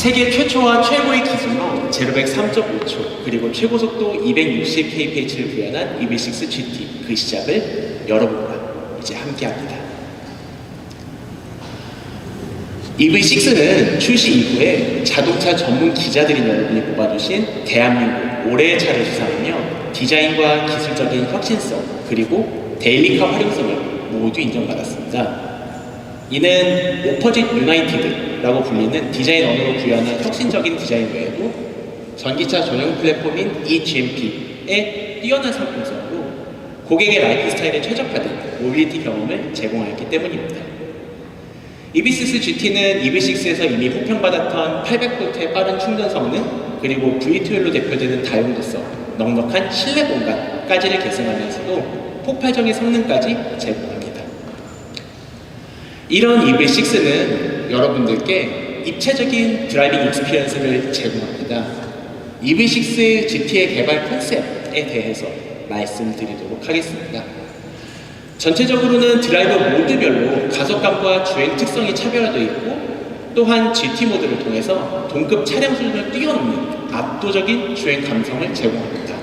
세계 최초와 최고의 기술로 제로백 3.5초 그리고 최고속도 260kph를 구현한 EV6 GT, 그 시작을 여러분과 이제 함께합니다. EV6는 출시 이후에 자동차 전문 기자들인 여러분이 뽑아주신 대한민국 올해의 차를 수상하며 디자인과 기술적인 혁신성 그리고 데일리카 활용성을 모두 인정받았습니다. 이는 오퍼짓 유나이티드라고 불리는 디자인 언어로 구현한 혁신적인 디자인 외에도 전기차 전용 플랫폼인 eGMP의 뛰어난 상품성으로 고객의 라이프 스타일에 최적화된 모빌리티 경험을 제공하였기 때문입니다. EV6 GT는 EV6에서 이미 호평받았던 800V의 빠른 충전 성능 그리고 V2L로 대표되는 다용도성, 넉넉한 실내 공간까지를 계승하면서도 폭발적인 성능까지 제공합니다. 이런 EV6는 여러분들께 입체적인 드라이빙 익스피리언스를 제공합니다. EV6 GT의 개발 컨셉에 대해서 말씀드리도록 하겠습니다. 전체적으로는 드라이버 모드별로 가속감과 주행 특성이 차별화되어 있고 또한 GT 모드를 통해서 동급 차량 수준을 뛰어넘는 압도적인 주행 감성을 제공합니다.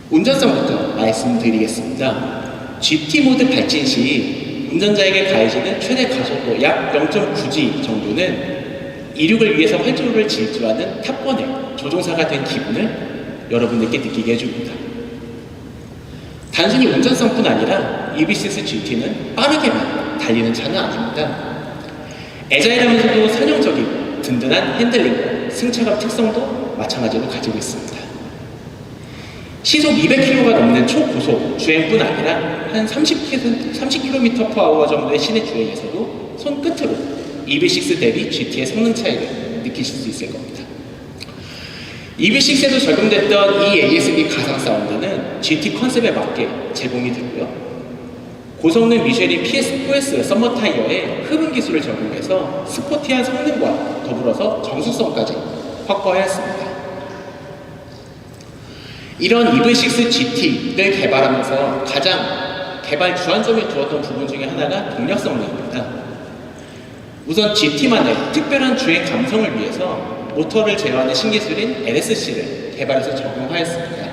운전성부터 말씀드리겠습니다. GT 모드 발진 시 운전자에게 가해지는 최대 가속도 약 0.9G 정도는 이륙을 위해서 활주로를 질주하는 탑건의 조종사가 된 기분을 여러분들께 느끼게 해줍니다. 단순히 운전성뿐 아니라 EV6 GT는 빠르게만 달리는 차는 아닙니다. 애자일하면서도 선형적이고 든든한 핸들링, 승차감 특성도 마찬가지로 가지고 있습니다. 시속 200km가 넘는 초고속 주행뿐 아니라 한 30km/h 정도의 시내 주행에서도 손끝으로 EV6 대비 GT의 성능 차이를 느끼실 수 있을 겁니다. EV6에도 적용됐던 이 ASB 가상 사운드는 GT 컨셉에 맞게 제공이 되고요. 고성능 미쉐린 PS4S 썸머 타이어에 흡음 기술을 적용해서 스포티한 성능과 더불어서 정수성까지 확보하였습니다. 이런 EV6 GT를 개발하면서 가장 개발 주안점에 두었던 부분 중에 하나가 동력 성능입니다. 우선 GT만의 특별한 주행 감성을 위해서 모터를 제어하는 신기술인 LSC를 개발해서 적용하였습니다.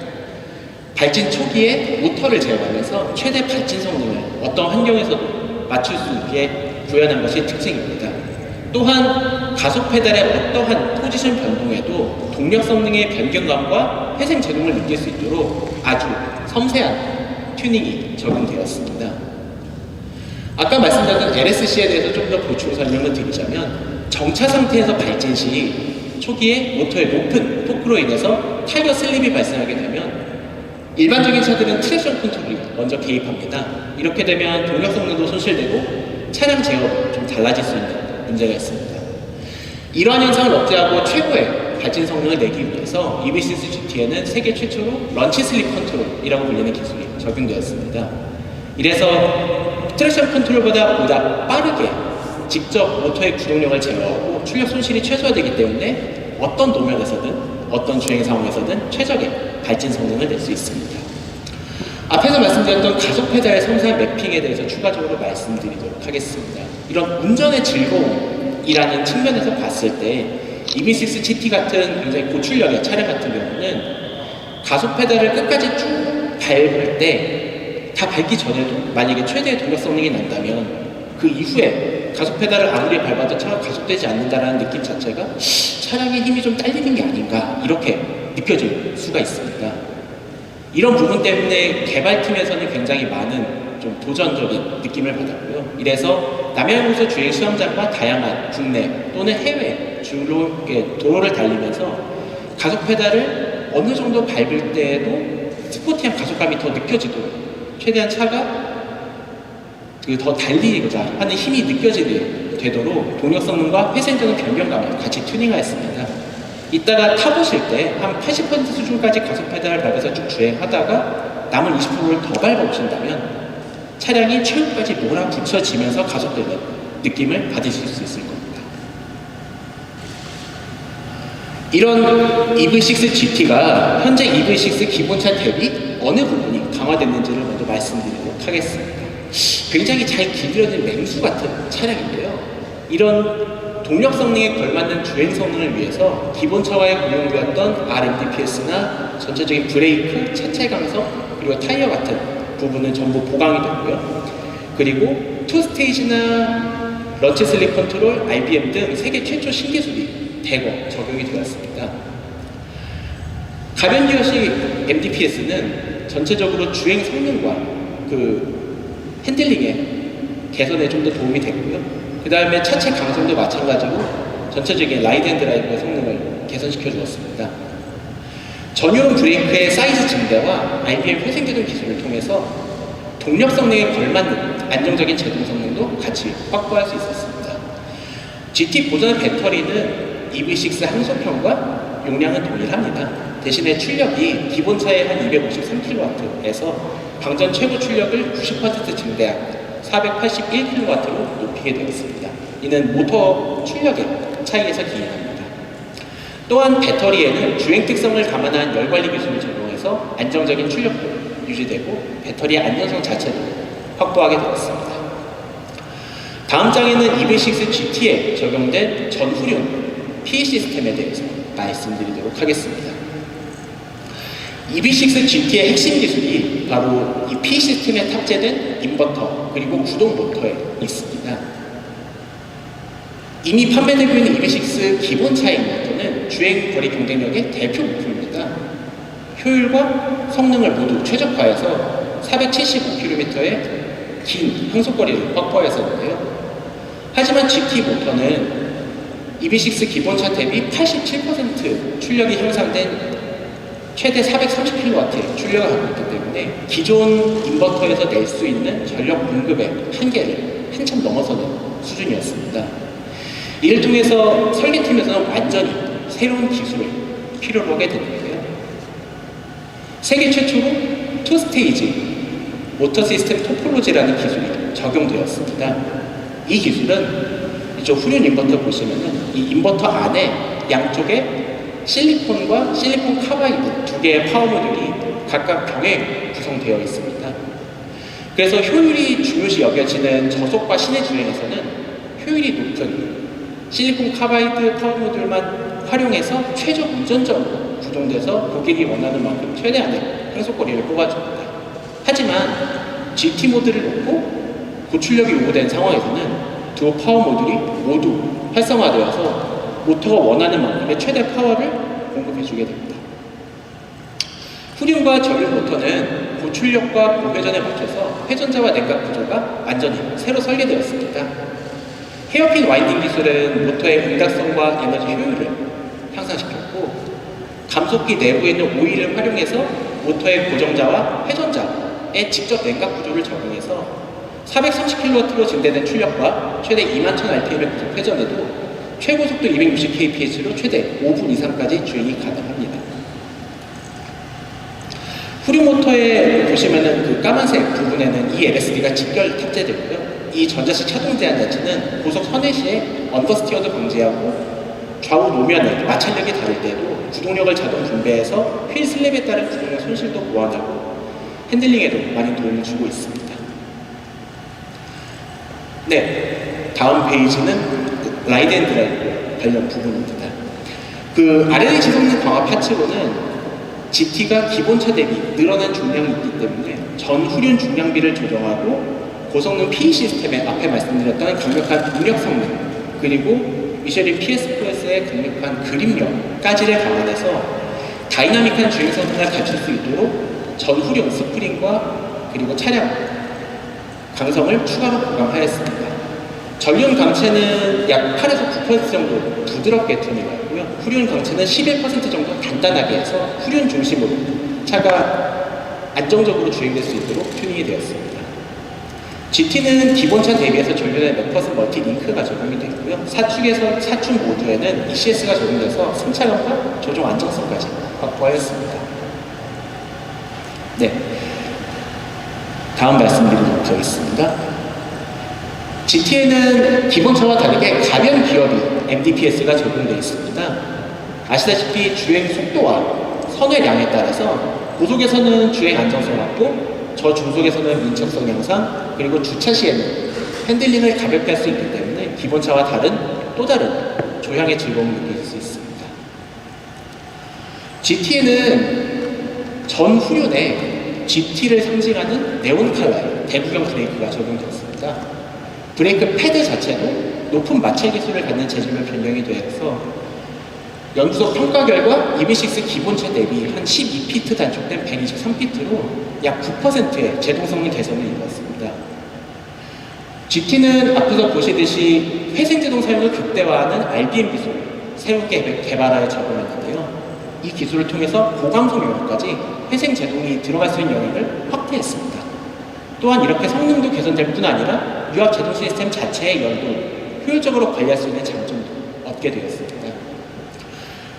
발진 초기에 모터를 제어하면서 최대 발진 성능을 어떤 환경에서도 맞출 수 있게 구현한 것이 특징입니다. 또한 가속 페달의 어떠한 포지션 변동에도 동력 성능의 변경감과 회생 제동을 느낄 수 있도록 아주 섬세한 튜닝이 적용되었습니다. 아까 말씀드렸던 LSC에 대해서 좀 더 보충 설명을 드리자면 정차 상태에서 발진 시 초기에 모터의 높은 토크로 인해서 타이어 슬립이 발생하게 되면 일반적인 차들은 트랙션 컨트롤이 먼저 개입합니다. 이렇게 되면 동력 성능도 손실되고 차량 제어도 좀 달라질 수 있는 문제가 있습니다. 이러한 현상을 억제하고 최고의 발진 성능을 내기 위해서 EV6 GT에는 세계 최초로 런치 슬립 컨트롤이라고 불리는 기술이 적용되었습니다. 이래서 트랙션 컨트롤보다 보다 빠르게 직접 모터의 구동력을 제어하고 출력 손실이 최소화되기 때문에 어떤 도면에서든 어떤 주행 상황에서든 최적의 발진 성능을 낼 수 있습니다. 앞에서 말씀드렸던 가속 페달의 섬세한 매핑에 대해서 추가적으로 말씀드리도록 하겠습니다. 이런 운전의 즐거움이라는 측면에서 봤을 때 EV6 GT 같은 굉장히 고출력의 차량 같은 경우는 가속 페달을 끝까지 쭉 밟을 때 다 밟기 전에도 만약에 최대의 동력 성능이 난다면 그 이후에 가속 페달을 아무리 밟아도 차가 가속되지 않는다는 느낌 자체가 차량의 힘이 좀 딸리는 게 아닌가 이렇게 느껴질 수가 있습니다. 이런 부분 때문에 개발팀에서는 굉장히 많은 좀 도전적인 느낌을 받았고요. 이래서 남양유소 주행 시험장과 다양한 국내 또는 해외 도로를 달리면서 가속 페달을 어느 정도 밟을 때에도 스포티한 가속감이 더 느껴지도록 최대한 차가 더 달리고자 하는 힘이 느껴지게 되도록 동력 성능과 회생되는 변경감을 같이 튜닝하였습니다. 이따가 타보실 때 한 80% 수준까지 가속 페달을 밟아서 쭉 주행하다가 남은 20%를 더 밟아보신다면 차량이 최후까지 몰아붙여지면서 가속되는 느낌을 받으실 수 있을 겁니다. 이런 EV6 GT가 현재 EV6 기본차 대비 어느 부분이 강화됐는지를 먼저 말씀드리도록 하겠습니다. 굉장히 잘 기울어진 맹수 같은 차량인데요. 이런 동력 성능에 걸맞는 주행 성능을 위해서 기본차와의 고용되었던 RMDPS나 전체적인 브레이크, 차체 강성, 그리고 타이어 같은 부분은 전부 보강이 됐고요. 그리고 투스테이지나 런치 슬립 컨트롤, IBM 등 세계 최초 신기술이 대거 적용이 되었습니다. 가변 기어식 MDPS는 전체적으로 주행 성능과 핸들링의 개선에 좀 더 도움이 됐고요. 그 다음에 차체 강성도 마찬가지로 전체적인 라이드 앤 드라이브의 성능을 개선시켜 주었습니다. 전용 브레이크의 사이즈 증대와 IBM 회생제동 기술을 통해서 동력 성능에 걸맞는 안정적인 제동 성능도 같이 확보할 수 있었습니다. GT 고전의 배터리는 EV6 항속형과 용량은 동일합니다. 대신에 출력이 기본차의 한 253kW에서 방전 최고 출력을 90% 증대한 481kW로 높이게 되었습니다. 이는 모터 출력의 차이에서 기인합니다. 또한 배터리에는 주행 특성을 감안한 열관리 기술을 적용해서 안정적인 출력도 유지되고 배터리의 안전성 자체도 확보하게 되었습니다. 다음 장에는 EV6 GT에 적용된 전후륜 PE 시스템에 대해서 말씀드리도록 하겠습니다. EV6 GT의 핵심 기술이 바로 이 PE 시스템에 탑재된 인버터 그리고 구동 모터에 있습니다. 이미 판매되고 있는 EV6 기본차 인버터는 주행 거리 경쟁력의 대표 부품입니다. 효율과 성능을 모두 최적화해서 475km의 긴 항속거리를 확보했었는데요. 하지만 GT 모터는 EV6 기본차 대비 87% 출력이 향상된 최대 430kW의 출력을 갖고 있기 때문에 기존 인버터에서 낼 수 있는 전력 공급의 한계를 한참 넘어서는 수준이었습니다. 이를 통해서 설계팀에서는 완전히 새로운 기술을 필요로 하게 됐는데요. 세계 최초로 투스테이지 모터 시스템 토폴로지라는 기술이 적용되었습니다. 이 기술은 이쪽 후륜 인버터 보시면은 이 인버터 안에 양쪽에 실리콘과 실리콘 카바이드 두 개의 파워 모듈이 각각 병행 구성되어 있습니다. 그래서 효율이 중요시 여겨지는 저속과 시내 주행에서는 효율이 높은 실리콘 카바이드 파워 모듈만 활용해서 최저 운전적으로 구동돼서 고객이 원하는 만큼 최대한의 항속거리를 뽑아줍니다. 하지만 GT 모드를 놓고 고출력이 요구된 상황에서는 두 파워 모듈이 모두 활성화되어서 모터가 원하는 만큼의 최대 파워를 공급해주게 됩니다. 후륜과 전륜 모터는 고출력과 고회전에 맞춰서 회전자와 냉각 구조가 완전히 새로 설계되었습니다. 헤어핀 와인딩 기술은 모터의 응답성과 에너지 효율을 향상시켰고, 감속기 내부에 있는 오일을 활용해서 모터의 고정자와 회전자에 직접 냉각 구조를 적용해서 430kW로 증대된 출력과 최대 21,000rpm의 구속 회전에도 최고 속도 260kph로 최대 5분 이상까지 주행이 가능합니다. 후륜 모터에 보시면은 그 까만색 부분에는 이 LSD가 직결 탑재되고요. 이 전자식 차동 제한 장치는 고속 선회 시에 언더스티어도 방지하고 좌우 노면의 마찰력이 다를 때도 구동력을 자동 분배해서 휠 슬랩에 따른 구동력 손실도 보완하고 핸들링에도 많이 도움을 주고 있습니다. 네, 다음 페이지는 라이드 앤 드라이브 관련 부분입니다. R&D 성능 강화 파츠로는 GT가 기본차 대비 늘어난 중량이 있기 때문에 전 후륜 중량비를 조정하고 고성능 PE 시스템에 앞에 말씀드렸던 강력한 동력 성능 그리고 미쉐린 PS 플러스의 강력한 그립력까지를 감안해서 다이나믹한 주행 성능을 갖출 수 있도록 전 후륜 스프링과 그리고 차량 강성을 추가로 보강하였습니다. 전륜 강체는 약 8에서 9% 정도 부드럽게 튜닝을 했고요. 후륜 강체는 11% 정도 단단하게 해서 후륜 중심으로 차가 안정적으로 주행될 수 있도록 튜닝이 되었습니다. GT는 기본차 대비해서 전륜에 맥퍼슨 멀티 링크가 적용이 되고요. 사축 모두에는 ECS가 적용돼서 승차감과 조종 안정성까지 확보하였습니다. 네, 다음 말씀드리도록 하겠습니다. GT에는 기본차와 다르게 가변 기어비 MDPS가 적용되어 있습니다. 아시다시피 주행 속도와 선회량에 따라서 고속에서는 주행 안정성 확보, 저중속에서는 민첩성 향상, 그리고 주차 시에는 핸들링을 가볍게 할 수 있기 때문에 기본차와 다른 또 다른 조향의 즐거움을 느낄 수 있습니다. GT에는 전 후륜에 GT를 상징하는 네온 컬러의 대구경 브레이크가 적용되었습니다. 브레이크 패드 자체도 높은 마찰 기술을 갖는 재질로 변경이 되어서 연구소 평가 결과 EV6 기본체 대비 한 12피트 단축된 123피트로 약 9%의 제동 성능 개선을 이루었습니다. GT는 앞에서 보시듯이 회생제동 사용을 극대화하는 RBM 기술을 새롭게 개발하여 적용했는데요. 이 기술을 통해서 고강속 영역까지 회생제동이 들어갈 수 있는 영역을 확대했습니다. 또한 이렇게 성능도 개선될 뿐 아니라 유압 제동 시스템 자체의 열도 효율적으로 관리할 수 있는 장점도 얻게 되었습니다.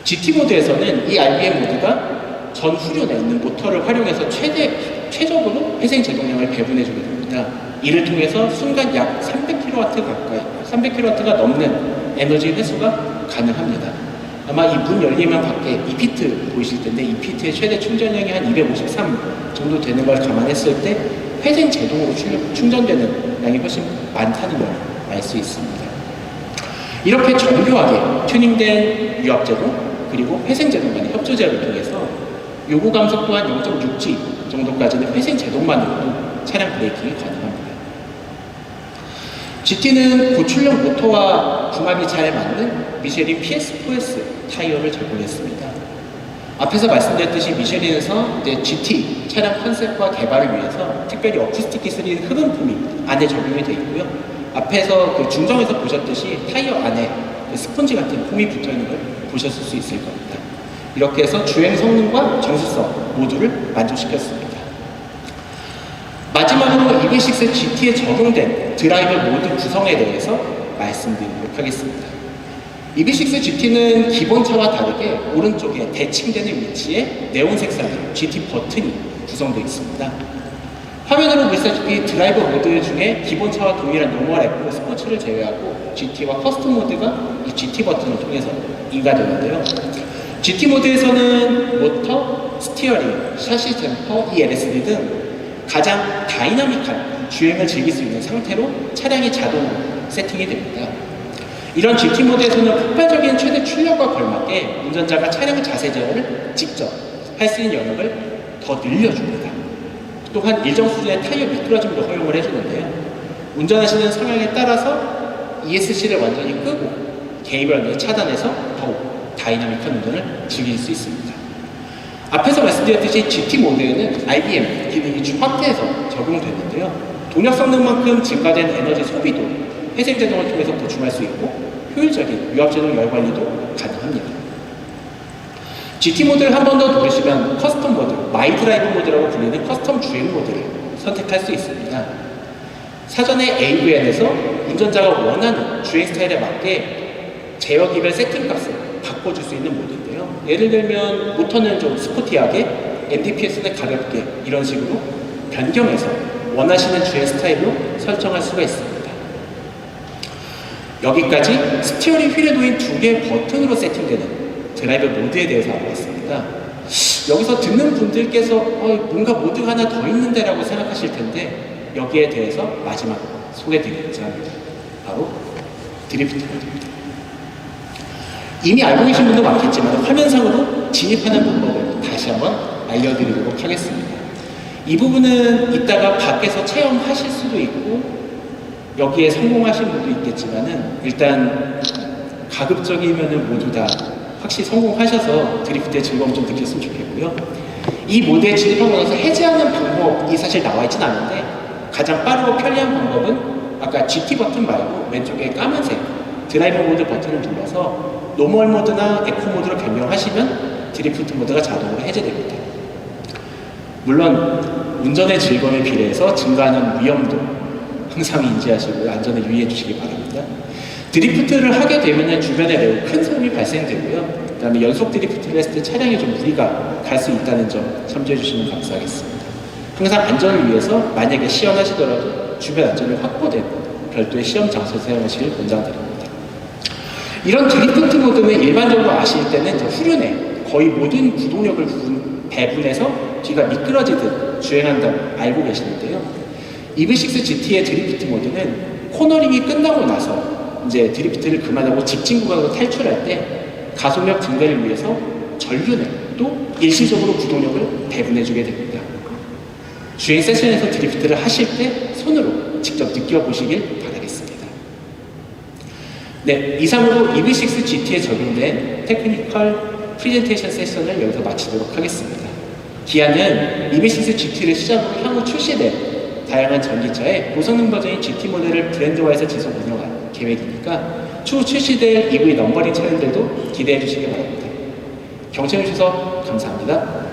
GT 모드에서는 이 RBM 모드가 전 후륜에 있는 모터를 활용해서 최적으로 회생 제동량을 배분해주게 됩니다. 이를 통해서 순간 약 300kW 가까이, 300kW가 넘는 에너지 회수가 가능합니다. 아마 이 문 열리면 밖에 2피트 보이실 텐데 2피트의 최대 충전량이 한 253 정도 되는 걸 감안했을 때 회생 제동으로 충전되는 양이 훨씬 많다는 걸 알 수 있습니다. 이렇게 정교하게 튜닝된 유압 제동 그리고 회생 제동 간의 협조 제어를 통해서 요구 감속 또한 0.6G 정도까지는 회생 제동만으로도 차량 브레이킹이 가능합니다. GT는 고출력 모터와 궁합이 잘 맞는 미쉐린 PS4S 타이어를 적용했습니다. 앞에서 말씀드렸듯이 미쉐린에서 이제 GT 차량 컨셉과 개발을 위해서 특별히 어쿠스틱 기술인 흡음 폼이 안에 적용이 되어 있고요. 앞에서 그 중정에서 보셨듯이 타이어 안에 스펀지 같은 폼이 붙어 있는 걸 보셨을 수 있을 겁니다. 이렇게 해서 주행 성능과 정수성 모두를 만족시켰습니다. 마지막으로 EV6 GT에 적용된 드라이브 모드 구성에 대해서 말씀드리도록 하겠습니다. EV6 GT는 기본차와 다르게 오른쪽에 대칭되는 위치에 네온 색상의 GT 버튼이 구성되어 있습니다. 화면으로 보시다시피 드라이브 모드 중에 기본차와 동일한 노멀 에코 스포츠를 제외하고 GT와 커스텀 모드가 이 GT 버튼을 통해서 인가되는데요. GT 모드에서는 모터, 스티어링, 샤시 댐퍼, LSD 등 가장 다이나믹한 주행을 즐길 수 있는 상태로 차량이 자동으로 세팅이 됩니다. 이런 GT 모드에서는 폭발적인 최대 출력과 걸맞게 운전자가 차량 자세 제어를 직접 할 수 있는 영역을 더 늘려줍니다. 또한 일정 수준의 타이어 미끄러짐도 허용을 해주는데요. 운전하시는 성향에 따라서 ESC를 완전히 끄고 개입을 차단해서 더욱 다이나믹한 운전을 즐길 수 있습니다. 앞에서 말씀드렸듯이 GT 모드에는 RBM 기능이 확대해서 적용되는데요. 동력 성능만큼 증가된 에너지 소비도 회생 제동을 통해서 보충할 수 있고 효율적인 유압 제동 열 관리도 가능합니다. GT 모드를 한 번 더 누르시면 커스텀 모드, 마이 드라이브 모드라고 불리는 커스텀 주행 모드를 선택할 수 있습니다. 사전에 AVN에서 운전자가 원하는 주행 스타일에 맞게 제어 기별 세팅 값을 바꿔줄 수 있는 모드인데요. 예를 들면 모터는 좀 스포티하게, MDPS는 가볍게 이런 식으로 변경해서 원하시는 주행 스타일로 설정할 수가 있습니다. 여기까지 스티어링 휠에 놓인 두 개의 버튼으로 세팅되는 드라이브 모드에 대해서 알아봤습니다. 여기서 듣는 분들께서 뭔가 모드가 하나 더 있는데 라고 생각하실 텐데 여기에 대해서 마지막 소개드리고자 합니다. 바로 드리프트 모드입니다. 이미 알고 계신 분도 많겠지만 화면상으로 진입하는 방법을 다시 한번 알려드리도록 하겠습니다. 이 부분은 이따가 밖에서 체험하실 수도 있고 여기에 성공하신 분도 있겠지만은 일단 가급적이면은 모두 다 확실히 성공하셔서 드리프트의 즐거움 좀 느꼈으면 좋겠고요. 이 모드에 진입하고 나서 해제하는 방법이 사실 나와 있진 않은데 가장 빠르고 편리한 방법은 아까 GT 버튼 말고 왼쪽에 까만색 드라이버 모드 버튼을 눌러서 노멀 모드나 에코 모드로 변경하시면 드리프트 모드가 자동으로 해제됩니다. 물론 운전의 즐거움에 비례해서 증가하는 위험도 항상 인지하시고 안전에 유의해 주시기 바랍니다. 드리프트를 하게 되면 주변에 매우 큰 소음이 발생되고요. 그 다음에 연속 드리프트를 했을 때 차량에 좀 무리가 갈 수 있다는 점 참조해 주시면 감사하겠습니다. 항상 안전을 위해서 만약에 시연하시더라도 주변 안전이 확보된 별도의 시험 장소에서 사용하시길 권장드립니다. 이런 드리프트 모드는 일반적으로 아실 때는 후륜에 거의 모든 구동력을 배분해서 뒤가 미끄러지듯 주행한다고 알고 계시는데요. EV6 GT의 드리프트 모드는 코너링이 끝나고 나서 이제 드리프트를 그만하고 직진 구간으로 탈출할 때 가속력 증대를 위해서 전륜에 또 일시적으로 구동력을 배분해주게 됩니다. 주행 세션에서 드리프트를 하실 때 손으로 직접 느껴보시길 바라겠습니다. 네, 이상으로 EV6 GT에 적용된 테크니컬 프리젠테이션 세션을 여기서 마치도록 하겠습니다. 기아는 EV6 GT를 시작으로 향후 출시될 다양한 전기차의 고성능 버전인 GT 모델을 브랜드화해서 지속 운영할 계획이니까 추후 출시될 EV 넘버링 차량들도 기대해 주시기 바랍니다. 경청해 주셔서 감사합니다.